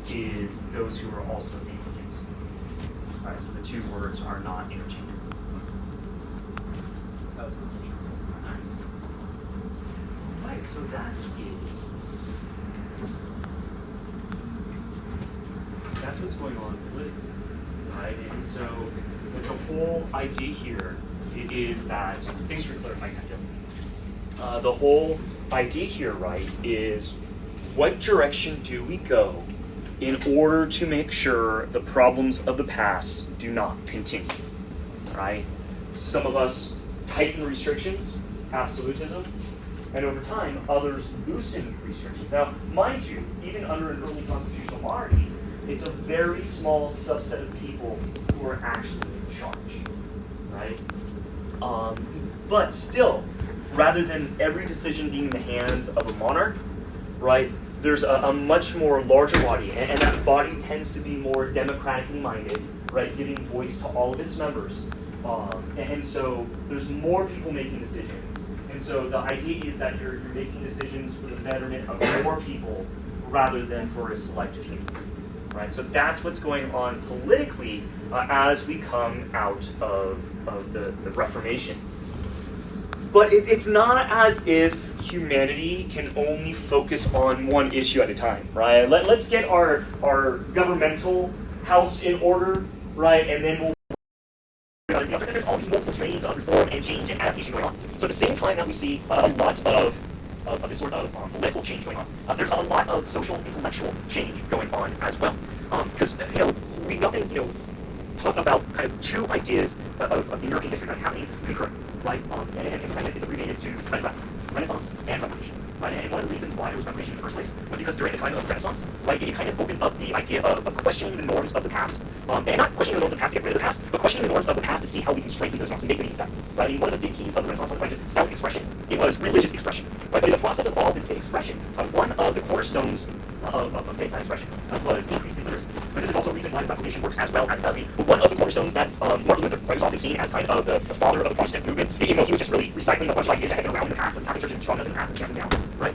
is those who are also Anglicans. Right, so the two words are not interchangeable. Right, so that's what's going on politically. right? And so the whole idea here is that, thanks for clarifying that, Dylan. The whole idea here, right, is what direction do we go in order to make sure the problems of the past do not continue, right? Some of us tighten restrictions, absolutism, and over time, others loosen restrictions. Now, mind you, even under an early constitutional monarchy, it's a very small subset of people who are actually in charge, right? But still, rather than every decision being in the hands of a monarch, right, there's a much more larger body, and that body tends to be more democratically minded, right, giving voice to all of its members. And so there's more people making decisions. And so the idea is that you're making decisions for the betterment of more people rather than for a select few. Right? So that's what's going on politically as we come out of the Reformation. But it's not as if humanity can only focus on one issue at a time, right? Let's get our governmental house in order, right? And then we'll there's all these multiple streams of reform and change and adaptation going on. So at the same time that we see a lot of this sort of political change going on, there's a lot of social intellectual change going on as well. Because we often talk about kind of two ideas of European history that are happening concurrently, right? And it's kind of abbreviated to Renaissance and Reformation. Right? And one of the reasons why it was Reformation in the first place was because during the time of Renaissance, right, it kind of opened up the idea of questioning the norms of the past. And not questioning the norms of the past to get rid of the past, but questioning the norms of the past to see how we can strengthen those norms and make them even better. Right? I mean, one of the big keys of the Renaissance was not just self-expression, it was religious expression. Right? But in the process of all this expression, one of the cornerstones of big time expression was increased in literacy. But this is also a reason why the Reformation works as well as it does. But one of the cornerstones that Martin Luther, right, was often seen as kind of the father of the Protestant movement, even though he was just really recycling a bunch of ideas that had been around in the past, and the Catholic Church had been strong enough in the past and stamped them down, right?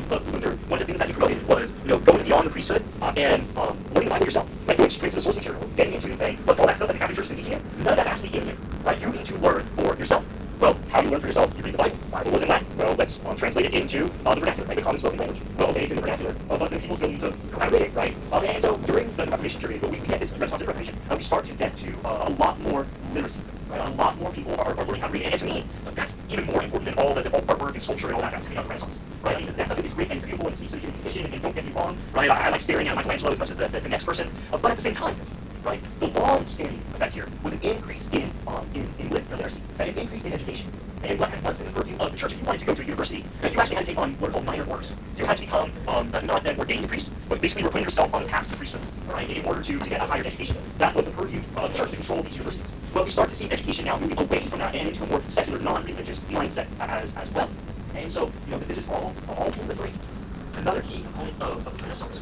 But Luther, one of the things that he promoted was, going beyond the priesthood and learning the Bible yourself, right? Going straight to the source material, getting into it and saying, look, all that stuff that the Catholic Church is teaching you, none of that's actually in here, right? You need to learn for yourself. Well, how do you learn for yourself? You read the Bible. The Bible was in Latin. Well, let's translate it into the vernacular, right? The common spoken language. Well, okay, it's in the vernacular, but then people still need to know how to read it, right? And so during the Reformation period, we get this Renaissance and Reformation, we start to get to a lot more literacy, right? A lot more people are learning how to read. And to me, that's even more important than all the artwork and sculpture and all that's coming out of the Renaissance, right? I mean, that stuff is great and it's beautiful and it's so you can condition and don't get me wrong, right? I like staring at Michelangelo as much as the next person, but at the same time, right, the long-standing effect here was an increase in literacy, and an increase in education. And what was in the purview of the church, if you wanted to go to a university, you actually had to take on what are called minor orders. You had to become not an ordained priest, but basically were putting yourself on the path to priesthood, right, in order to get a higher education. That was the purview of the church to control these universities. But we start to see education now moving away from that and into a more secular, non-religious mindset as well. And so, this is all proliferating. Another key component of the Renaissance.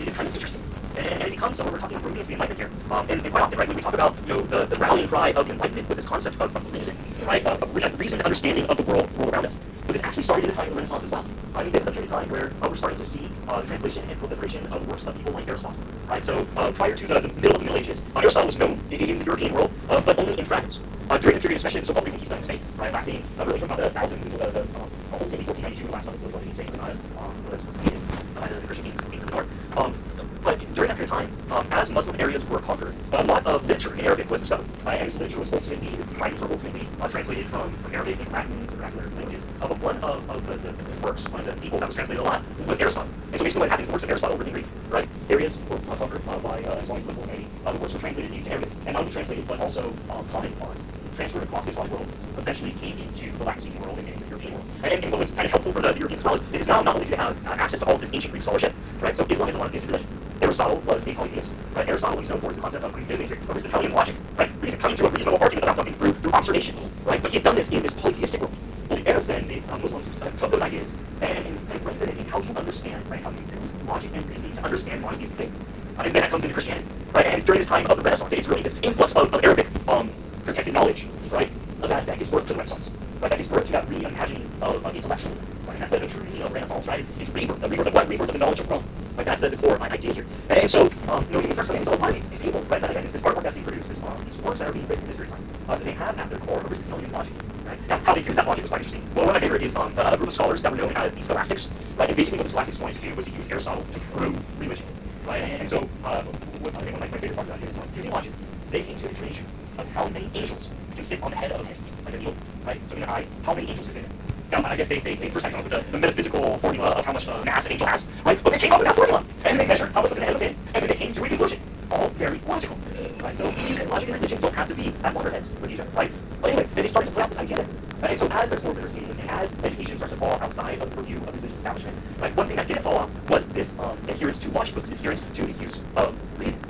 It is kind of interesting. And it becomes so when we're talking about movements of the Enlightenment here. And quite often, right, when we talk about the rallying cry of the Enlightenment was this concept of reason, right? Of reason and understanding of the world around us. But this actually started in the time of the Renaissance as well. I mean, this is a period of time where we're starting to see translation and proliferation of the works of people like Aristotle. Right? So prior to the middle of the Middle Ages, Aristotle was known in the European world, but only in fragments. During the period, especially the so-called Reconquista state, right, lasting really from about the thousands into the whole maybe 1492, the last of the political state, was defeated by the Christian kings of the north. But during that period of time, as Muslim areas were conquered, a lot of literature in Arabic was discovered. And this literature was ultimately, writings were ultimately translated from Arabic into Latin and vernacular languages. But one of the works, one of the people that was translated a lot, was Aristotle. And so basically what happens, the works of Aristotle were in Greek, right? Areas were conquered by Islamic political enemy. The works were translated into Arabic, and not only translated, but also commented on, transferred across the Islamic world, eventually came into the Latin-speaking world and into the European world. And what was kind of helpful for the Europeans as well is now not only do they have access to all of this ancient Greek scholarship, right? So Islam is a monotheistic religion. Aristotle was a polytheist, right? Aristotle, what he's known for is the concept of Aristotelian logic, right? He's coming to a reasonable argument about something through observation, right? But he had done this in this polytheistic world. Well, the Arabs then, the Muslims, took those ideas and rendered it in how you understand, right? How you use logic and reasoning to understand monotheistic things. And then that comes into Christianity, right? And it's during this time of the Renaissance, it's really this influx of Arabic protected knowledge, right? That gives birth to the Renaissance, right? That gives birth to that reimagining of intellectualism, right? And that's the true meaning of Renaissance, right? It's rebirth, the rebirth of what? Rebirth of the knowledge of Rome. Like that's the core idea here. And so, when we start studying a lot of these people, right? That again, this artwork that's being produced, these works that are being written in this period of time, they have at their core Aristotelian logic, right? Now, how they use that logic is quite interesting. Well, one of my favorite is a group of scholars that were known as the Scholastics, right? And basically what the Scholastics wanted to do was to use Aristotle to prove religion, right? And so, one of my favorite parts of that is using logic. they came to a determination of how many angels can sit on the head of a head, like a needle, right? So in an eye, how many angels can fit in? Now, I guess they first had to come up with the metaphysical formula of how much mass an angel has, right? But they came up with that formula, and they measured how much was in the head of a pin, and then they came to a conclusion. All very logical, right? So reason, logic, and religion don't have to be at loggerheads with each other, right? But anyway, then they started to put out this idea. And so as there's more literacy and as education starts to fall outside of the purview of the religious establishment, like one thing that didn't fall off was this adherence to logic, was this adherence to the use of reason.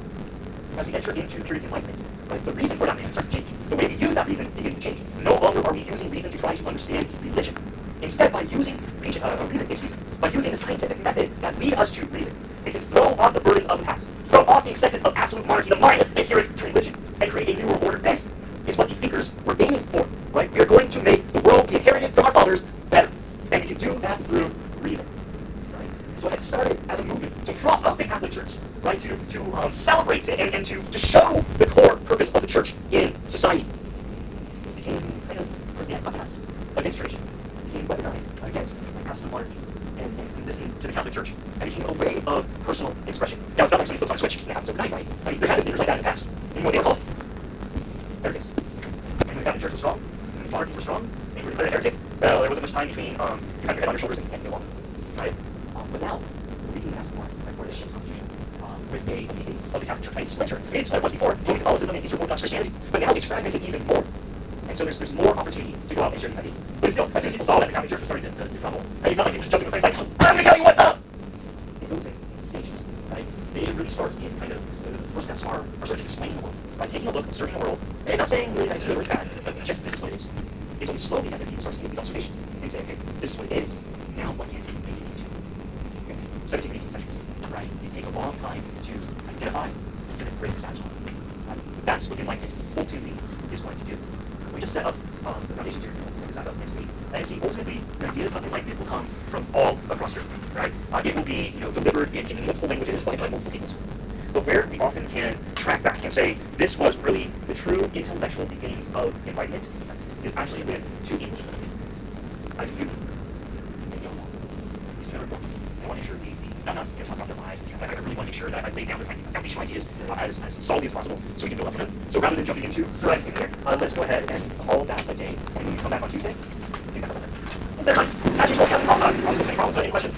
As we enter into the period of enlightenment, right, the reason for that reason starts to change. The way we use that reason begins to change. No longer are we using reason to try to understand religion. Instead, by using by using the scientific method that lead us to reason, we can throw off the burdens of the past, throw off the excesses of absolute monarchy, the mindless adherence to religion, and create a newer order. This is what these thinkers were aiming for, right? We are going to make the world we inherited from our fathers better, and we can do that through reason, right? So it started as a movement to prop up the Catholic Church, right? To celebrate and to show the core purpose of the Church in society. It became kind of weaponized against tradition. It became weaponized against absolute monarchy and listening to the Catholic Church. And it became a way of personal expression. Now, it's not like somebody flips on a switch and it happens overnight, right? I mean, there have been thinkers like that in the past. And you know what they were called? Heretics. And when the Catholic Church was strong, and the monarchies were strong, and you were declared a heretic, well, there wasn't much time between you had your head on your shoulders and go on, right? But now, we can have some more, like, British constitutions with a meeting of the Catholic Church. And it's splintered. It's split once before, Roman Catholicism and Eastern Orthodox Christianity, but now it's fragmented even more. And so there's more opportunity to go out and share these ideas. But still, as soon as people saw that the Catholic Church was starting to crumble, right? It's not like people just jumping in the face like, I'm going to tell you what's up! It goes in stages, right? It really starts in kind of, the first steps are sort of just explaining the world, right? Taking a look, observing the world, and not saying really that it's good or it's bad, but just this is what it is. It's only slowly that people start to take these observations and say, okay, this is what it is. Now what can we make it into? Okay. 17th and 18th centuries, right? It takes a long time to identify to then bring the status quo. Right? That's what enlightenment ultimately is going to do. We just set up the foundations here. We'll pick that up next week. And see, ultimately, the ideas of enlightenment will come from all across Europe, right? It will be, delivered in multiple languages by multiple peoples. But where we often can track back and say this was really the true intellectual beginnings of enlightenment is actually with two English men, Isaac Newton and John Locke. These two are important. I want to make sure I'm not talking about their lives and stuff like that. I really want to make sure that I lay down the foundational ideas as solidly as possible so we can build up from them. So rather than jumping into Sir Isaac Newton here, let's go ahead and call that a day. And when we come back on Tuesday, pick that up. Thanks everybody. As usual, Kevin, any problems, any questions?